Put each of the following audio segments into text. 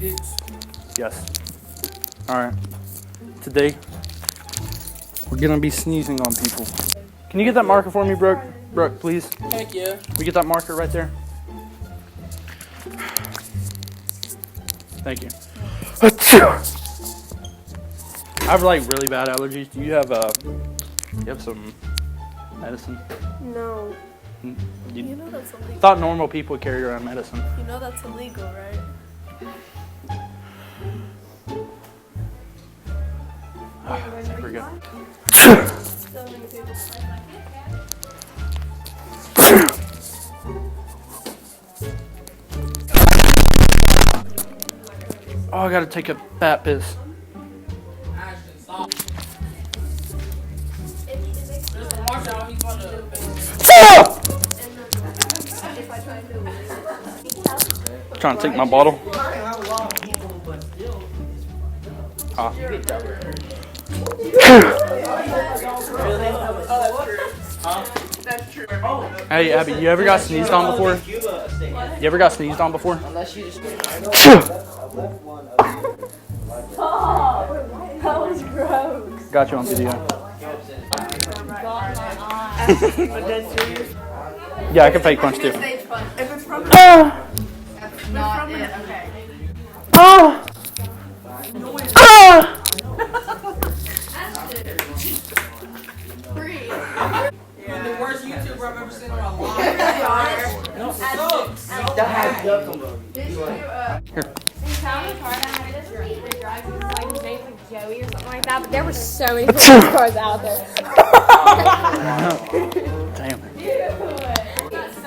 Yes. Alright. Today, we're gonna be sneezing on people. Can you get that marker for me, Brooke? Brooke, please. Heck yeah. We get that marker right there. Thank you. I have like really bad allergies. Do you have some medicine? No. You You know that's illegal. thought normal people would carry around medicine. You know that's illegal, right? We're good. Oh, I gotta take a fat piss. Trying to take my bottle. Ah. Hey, Abby, you ever got sneezed on before? You ever got sneezed on before? Unless you just. That was gross. Got you on video. Yeah, I can fake punch too. If it's from Not it. Okay. The worst YouTuber I've ever seen on my life. No, Sucks. that has duck on them. Like his name's like Joey or something like that, but there were so many police cars out there. Damn.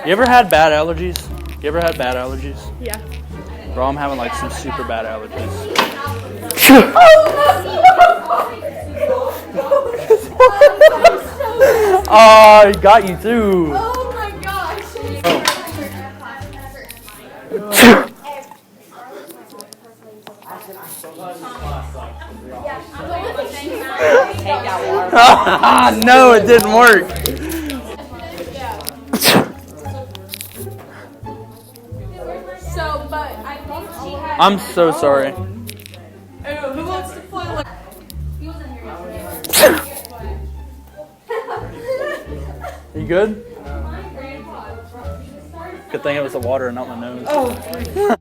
You ever had bad allergies? You ever had bad allergies? Yeah. Bro, I'm having like some super bad allergies. Oh, he got you too. Oh my gosh. No, it didn't work. So, but I think she had. I'm so sorry. Who wants to play like You good? Good thing it was the water and not my nose.